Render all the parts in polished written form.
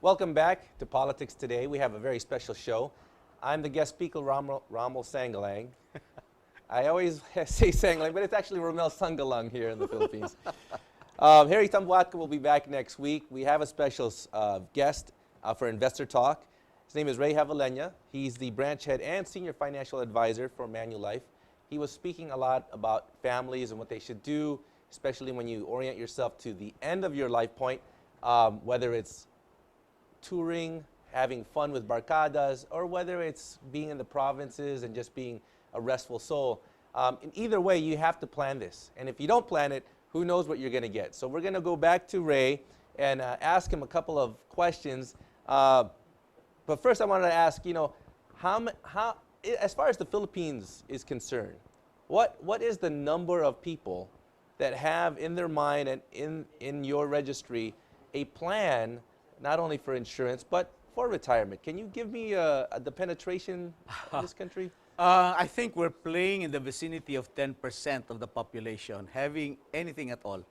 Welcome back to Politics Today. We have a very special show. I'm the guest speaker, Rommel Sangalang. I always say Sangalang, but it's actually Romel Sangalang here in the Philippines. Harry Tambuatka will be back next week. We have a special guest for Investor Talk. His name is Ray Javelena. He's the branch head and senior financial advisor for Manulife. He was speaking a lot about families and what they should do, especially when you orient yourself to the end of your life point, whether it's touring, having fun with barcadas, or whether it's being in the provinces and just being a restful soul. In either way, you have to plan this. And if you don't plan it, who knows what you're going to get. So we're going to go back to Ray and ask him a couple of questions. But first I wanted to ask, how, as far as the Philippines is concerned, what is the number of people that have in their mind and in your registry a plan not only for insurance but for retirement? Can you give me the penetration in this country? I think we're playing in the vicinity of 10% of the population having anything at all.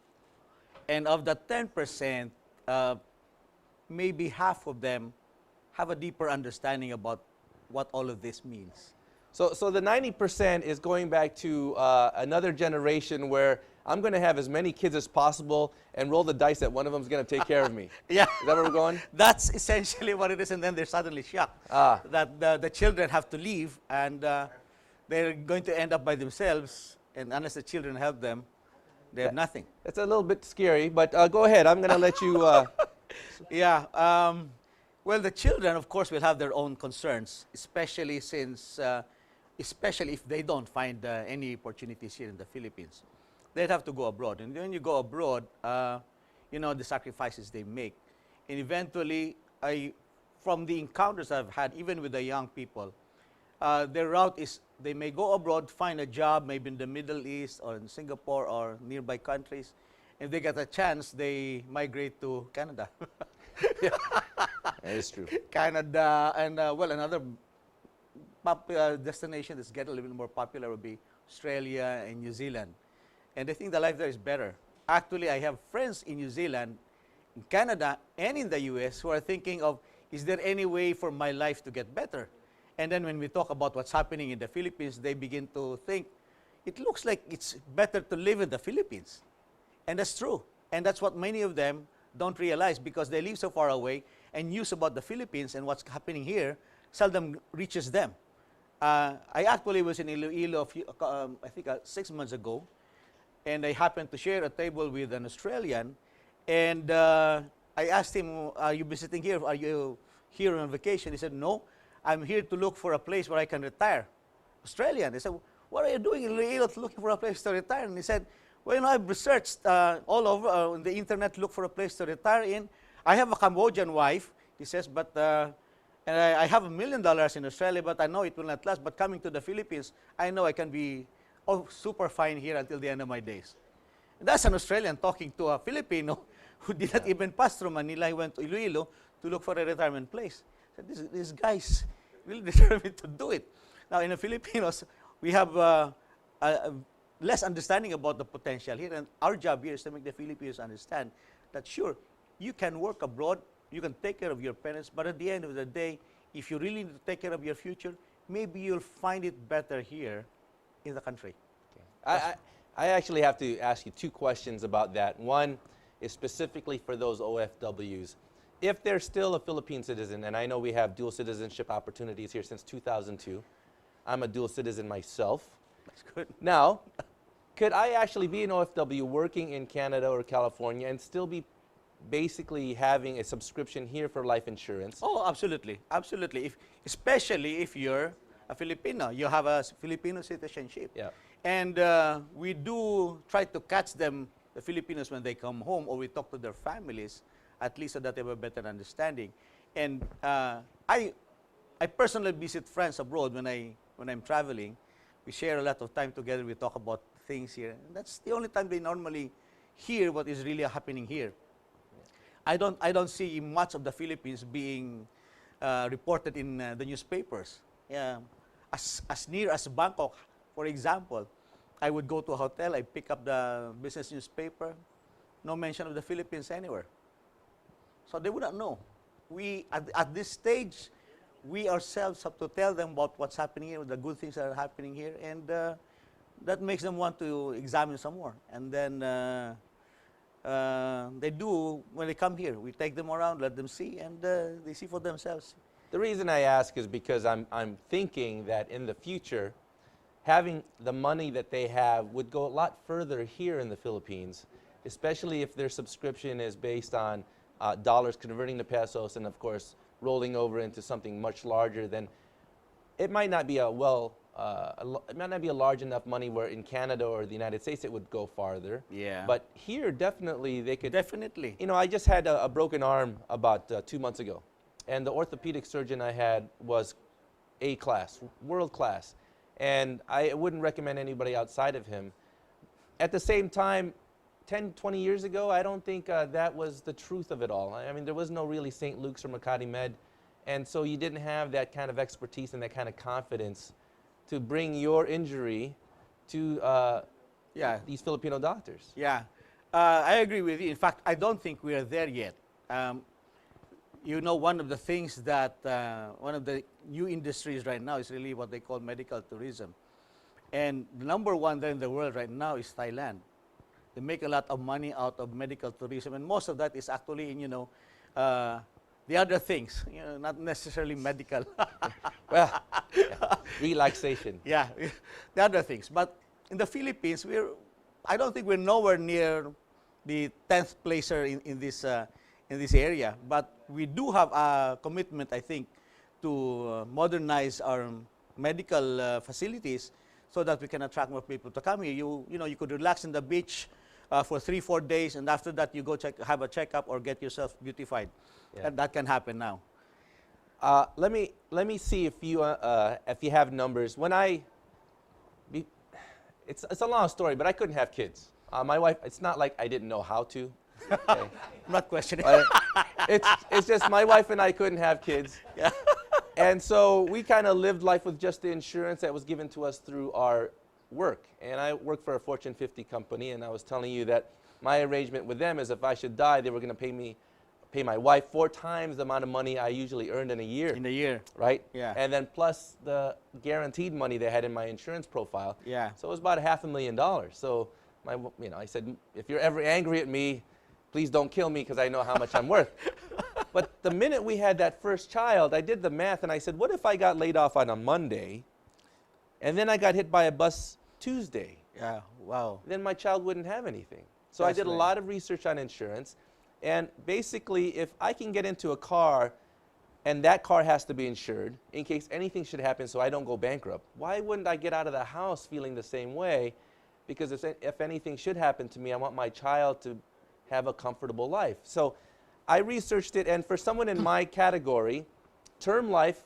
And of the 10%, maybe half of them have a deeper understanding about what all of this means. So the 90% is going back to another generation where I'm going to have as many kids as possible and roll the dice that one of them is going to take care of me. Yeah. Is that where we're going? That's essentially what it is, and then they're suddenly shocked that the children have to leave, and they're going to end up by themselves, and unless the children help them, they have nothing. That's a little bit scary, but go ahead. I'm going to let you... Yeah. Well, the children, of course, will have their own concerns, especially since... especially if they don't find any opportunities here in the Philippines. They'd have to go abroad. And when you go abroad, the sacrifices they make. And eventually, from the encounters I've had, even with the young people, their route is they may go abroad, find a job, maybe in the Middle East or in Singapore or nearby countries. If they get a chance, they migrate to Canada. That is true. Canada, and another destination that's getting a little bit more popular would be Australia and New Zealand. And I think the life there is better. Actually, I have friends in New Zealand, in Canada, and in the US who are thinking of, is there any way for my life to get better? And then when we talk about what's happening in the Philippines, they begin to think, it looks like it's better to live in the Philippines. And that's true. And that's what many of them don't realize, because they live so far away, and news about the Philippines and what's happening here seldom reaches them. I actually was in Iloilo, I think 6 months ago, and I happened to share a table with an Australian, and I asked him, are you visiting here? Are you here on vacation? He said, no, I'm here to look for a place where I can retire. Australian. I said, what are you doing in Iloilo looking for a place to retire? And he said, well, I've researched all over on the internet to look for a place to retire in. I have a Cambodian wife, he says, but and I have $1 million in Australia, but I know it will not last. But coming to the Philippines, I know I can be super fine here until the end of my days. And that's an Australian talking to a Filipino who did not even pass through Manila. He went to Iloilo to look for a retirement place. So these guys really determined to do it. Now, in the Filipinos, we have less understanding about the potential here. And our job here is to make the Filipinos understand that, sure, you can work abroad, you can take care of your parents, but at the end of the day, if you really need to take care of your future, maybe you'll find it better here in the country. Okay. I actually have to ask you two questions about that. One is specifically for those OFWs. If they're still a Philippine citizen, and I know we have dual citizenship opportunities here since 2002. I'm a dual citizen myself. That's good. Now, could I actually be an OFW working in Canada or California and still be basically having a subscription here for life insurance? Oh, absolutely. Absolutely. Especially if you're a Filipino. You have a Filipino citizenship. Yeah. And we do try to catch them, the Filipinos, when they come home, or we talk to their families, at least so that they have a better understanding. And I personally visit friends abroad when I'm traveling. We share a lot of time together. We talk about things here. And that's the only time they normally hear what is really happening here. I don't see much of the Philippines being reported in the newspapers. As near as Bangkok, for example, I would go to a hotel, I pick up the business newspaper, no mention of the Philippines anywhere. So they would not know. we at this stage, we ourselves have to tell them about what's happening here, the good things that are happening here, and that makes them want to examine some more. And then they do when they come here. We take them around, let them see, and they see for themselves. The reason I ask is because I'm thinking that in the future, having the money that they have would go a lot further here in the Philippines, especially if their subscription is based on dollars converting to pesos and, of course, rolling over into something much larger. Then it might not be it might not be a large enough money where in Canada or the United States it would go farther. Yeah. But here, definitely, they could. Definitely. You know, I just had a broken arm about 2 months ago, and the orthopedic surgeon I had was A class, world class, and I wouldn't recommend anybody outside of him. At the same time, 10, 20 years ago, I don't think that was the truth of it all. I mean, there was no really St. Luke's or Makati Med, and so you didn't have that kind of expertise and that kind of confidence to bring your injury to Yeah. these Filipino doctors. Yeah, I agree with you. In fact, I don't think we are there yet. You know, one of the things that, one of the new industries right now is really what they call medical tourism. And the number one there in the world right now is Thailand. They make a lot of money out of medical tourism, and most of that is actually in, the other things, not necessarily medical. Well, yeah, relaxation. Yeah, the other things. But in the Philippines, I don't think we're nowhere near the 10th placer in this area. But we do have a commitment, I think, to modernize our medical facilities so that we can attract more people to come here. You could relax in the beach for 3-4 days, and after that you go have a checkup or get yourself beautified. Yeah. That can happen now. Let me see if you have numbers. It's a long story, but I couldn't have kids. My wife. It's not like I didn't know how to. Okay. I'm not questioning. It's just my wife and I couldn't have kids. Yeah. And so we kind of lived life with just the insurance that was given to us through our work. And I work for a Fortune 50 company, and I was telling you that my arrangement with them is if I should die, they were going to pay my wife 4 times the amount of money I usually earned in a year. In a year. Right? Yeah. And then plus the guaranteed money they had in my insurance profile. Yeah. So it was about $500,000. So I said, if you're ever angry at me, please don't kill me because I know how much I'm worth. But the minute we had that first child, I did the math and I said, what if I got laid off on a Monday and then I got hit by a bus Tuesday? Yeah. Wow. Then my child wouldn't have anything. So I did a lot of research on insurance. And basically, if I can get into a car and that car has to be insured in case anything should happen so I don't go bankrupt, why wouldn't I get out of the house feeling the same way? Because if anything should happen to me, I want my child to have a comfortable life. So I researched it, and for someone in my category, term life,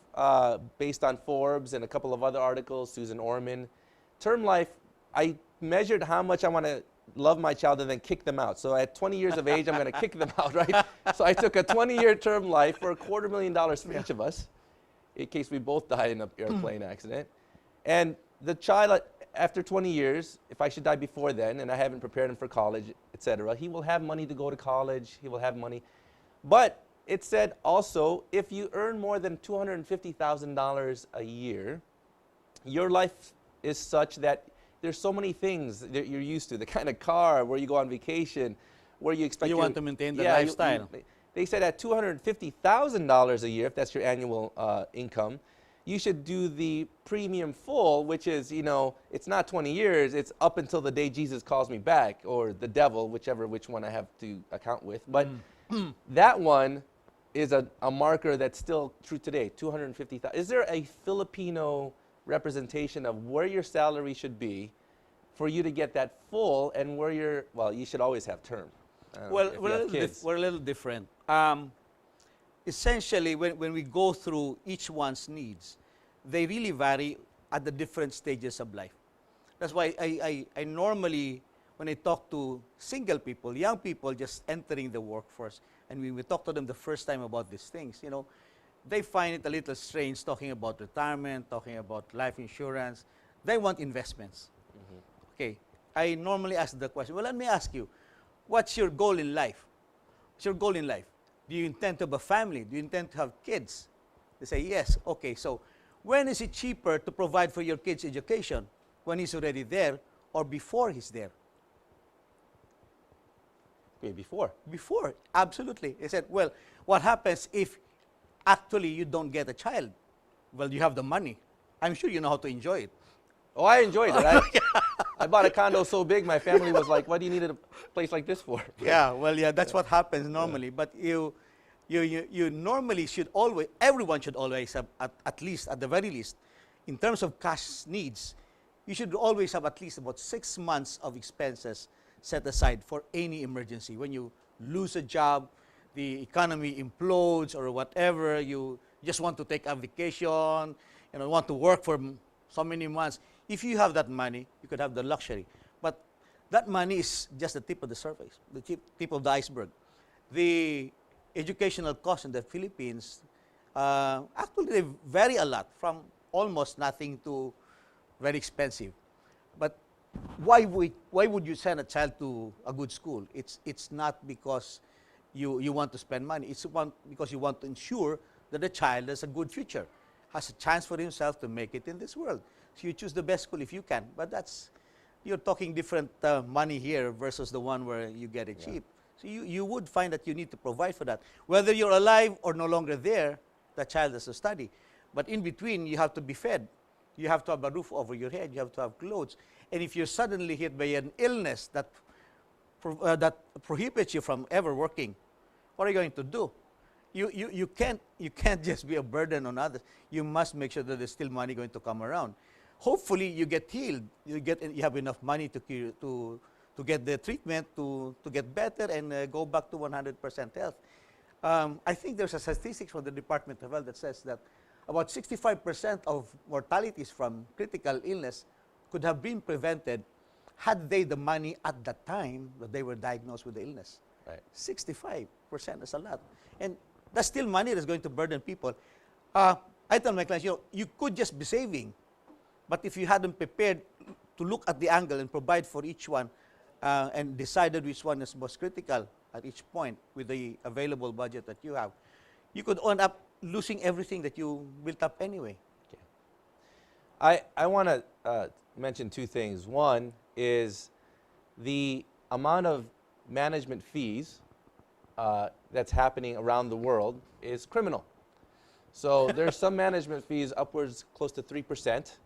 based on Forbes and a couple of other articles, Susan Orman, term life, I measured how much I want to love my child and then kick them out. So at 20 years of age, I'm going to kick them out, right? So I took a 20-year term life for $250,000 for each of us, in case we both die in an airplane accident. And the child, after 20 years, if I should die before then, and I haven't prepared him for college, etc., he will have money to go to college. He will have money. But it said also, if you earn more than $250,000 a year, your life is such that there's so many things that you're used to. The kind of car, where you go on vacation, where you expect You want to maintain the lifestyle. They said at $250,000 a year, if that's your annual income, you should do the premium full, which is, it's not 20 years, it's up until the day Jesus calls me back, or the devil, which one I have to account with. But that one is a marker that's still true today, $250,000. Is there a Filipino representation of where your salary should be for you to get that full, and where you should always have term? Well, we're a little different. Essentially, when we go through each one's needs, they really vary at the different stages of life. That's why I normally, when I talk to single people, young people just entering the workforce, and we talk to them the first time about these things, they find it a little strange talking about retirement, talking about life insurance. They want investments. Mm-hmm. Okay, I normally ask the question, well, let me ask you, what's your goal in life? What's your goal in life? Do you intend to have a family? Do you intend to have kids? They say, yes. Okay, so when is it cheaper to provide for your kid's education? When he's already there or before he's there? Okay, before. Before, absolutely. They said, well, what happens if actually you don't get a child? Well, you have the money. I'm sure you know how to enjoy it. Oh, I enjoyed it. I bought a condo so big, my family was like, what do you need a place like this for? Yeah, well, yeah, that's what happens normally. But you normally should always, everyone should always have, at least, at the very least, in terms of cash needs, you should always have at least about 6 months of expenses set aside for any emergency. When you lose a job, the economy implodes or whatever, you just want to take a vacation, want to work for so many months. If you have that money, you could have the luxury. But that money is just the tip of the surface, the tip of the iceberg. The educational costs in the Philippines actually they vary a lot, from almost nothing to very expensive. But why would you send a child to a good school? It's not because you want to spend money. It's because you want to ensure that the child has a good future, has a chance for himself to make it in this world. So you choose the best school if you can. But you're talking different money here versus the one where you get it cheap. So you would find that you need to provide for that. Whether you're alive or no longer there, the child has to study. But in between, you have to be fed. You have to have a roof over your head. You have to have clothes. And if you're suddenly hit by an illness that prohibits you from ever working, what are you going to do? You can't just be a burden on others. You must make sure that there's still money going to come around. Hopefully, you get healed. You have enough money to get the treatment, to get better and go back to 100% health. I think there's a statistics from the Department of Health that says that about 65% of mortalities from critical illness could have been prevented had they the money at the time that they were diagnosed with the illness. Right. 65%, that's a lot. And that's still money that's going to burden people. I tell my clients, you could just be saving, but if you hadn't prepared to look at the angle and provide for each one and decided which one is most critical at each point with the available budget that you have, you could end up losing everything that you built up anyway. Okay. I want to mention two things. One is the amount of management fees that's happening around the world is criminal. So there's some management fees upwards close to 3%.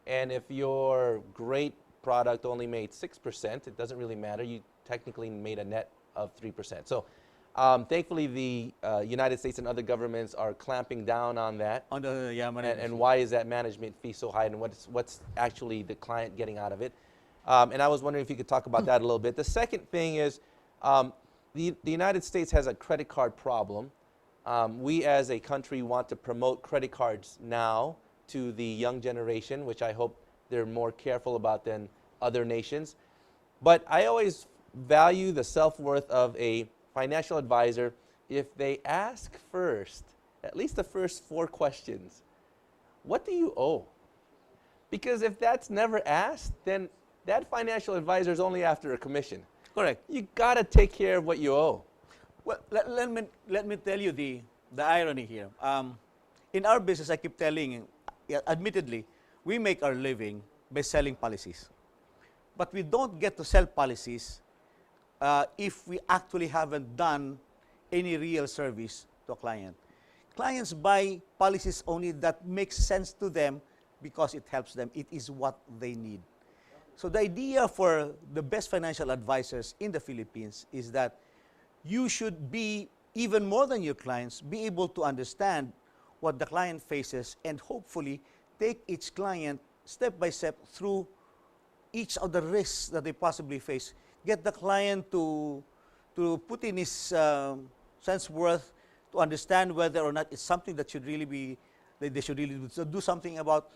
And if your great product only made 6%, it doesn't really matter. You technically made a net of 3%. So thankfully, the United States and other governments are clamping down on that. On the and why is that management fee so high, and what's actually the client getting out of it? And I was wondering if you could talk about that a little bit. The second thing is the United States has a credit card problem. We as a country want to promote credit cards now to the young generation, which I hope they're more careful about than other nations. But I always value the self-worth of a financial advisor if they ask first, at least the first 4 questions, what do you owe? Because if that's never asked, then that financial advisor is only after a commission. Correct. You got to take care of what you owe. Well, let me tell you the irony here. In our business, I keep telling, admittedly, we make our living by selling policies. But we don't get to sell policies if we actually haven't done any real service to a client. Clients buy policies only that makes sense to them because it helps them. It is what they need. So the idea for the best financial advisors in the Philippines is that you should be, even more than your clients, be able to understand what the client faces and hopefully take each client step by step through each of the risks that they possibly face. Get the client to put in his sense worth, to understand whether or not it's something that should really be, that they should really do something about.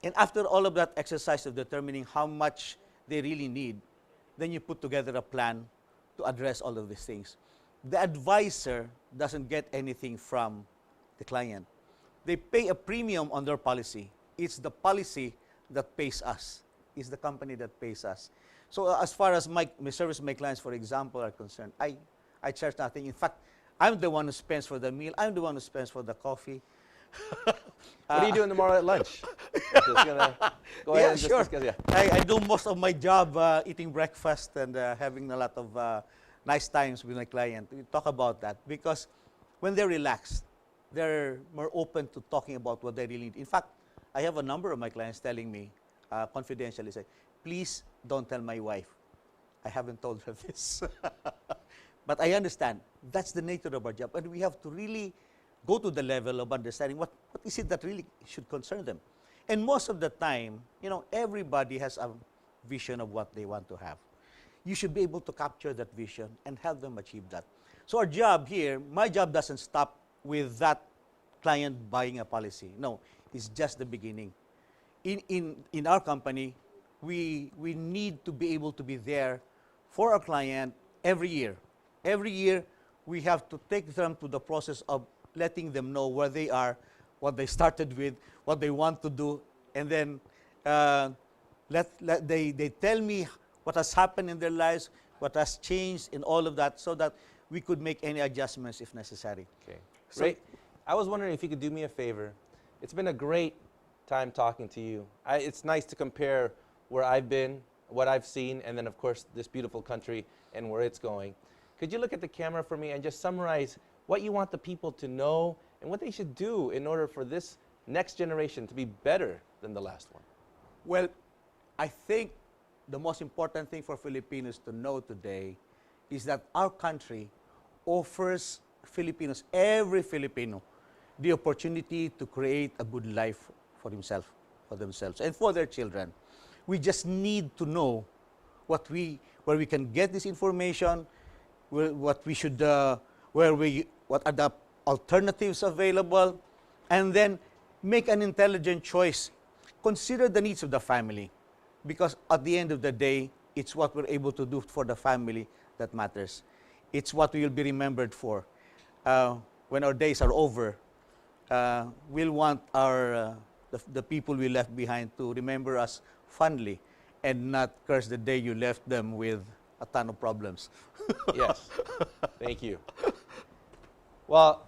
And after all of that exercise of determining how much they really need, then you put together a plan to address all of these things. The advisor doesn't get anything from the client. They pay a premium on their policy. It's the policy that pays us. It's the company that pays us. So as far as my service to my clients, for example, are concerned, I charge nothing. In fact, I'm the one who spends for the meal. I'm the one who spends for the coffee. What are you doing tomorrow at lunch? Just gonna go ahead and just sure. discuss. Yeah. I do most of my job eating breakfast and having a lot of nice times with my client. We talk about that because when they're relaxed, they're more open to talking about what they really need. In fact, I have a number of my clients telling me confidentially, say, please don't tell my wife. I haven't told her this. But I understand that's the nature of our job. And we have to really go to the level of understanding what is it that really should concern them. And most of the time, everybody has a vision of what they want to have. You should be able to capture that vision and help them achieve that. So our job here, my job doesn't stop with that client buying a policy. No, it's just the beginning. In our company, we need to be able to be there for our client every year. Every year, we have to take them to the process of letting them know where they are, what they started with, what they want to do, and then they tell me what has happened in their lives, what has changed, and all of that, so that we could make any adjustments if necessary. Okay. So- Ray, I was wondering if you could do me a favor. It's been a great time talking to you. It's nice to compare where I've been, what I've seen, and then, of course, this beautiful country and where it's going. Could you look at the camera for me and just summarize what you want the people to know and what they should do in order for this next generation to be better than the last one? Well, I think the most important thing for Filipinos to know today is that our country offers Filipinos, every Filipino, the opportunity to create a good life for themselves, and for their children. We just need to know where we can get this information, what are the alternatives available, and then make an intelligent choice. Consider the needs of the family, because at the end of the day, it's what we're able to do for the family that matters. It's what we will be remembered for. When our days are over, we'll want the people we left behind to remember us fondly and not curse the day you left them with a ton of problems. Yes. Thank you. Well,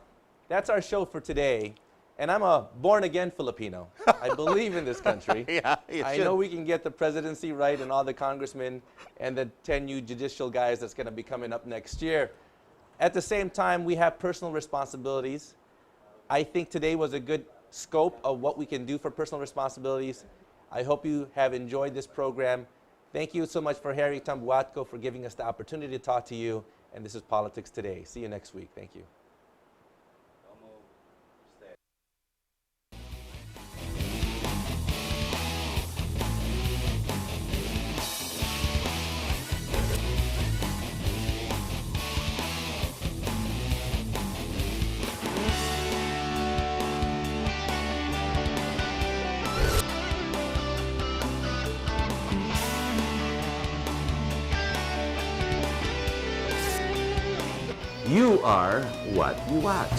that's our show for today. And I'm a born-again Filipino. I believe in this country. Yeah, I know we can get the presidency right and all the congressmen and the 10 new judicial guys that's going to be coming up next year. At the same time, we have personal responsibilities. I think today was a good scope of what we can do for personal responsibilities. I hope you have enjoyed this program. Thank you so much for Harry Tambuatco for giving us the opportunity to talk to you. And this is Politics Today. See you next week. Thank you. You are what you watch.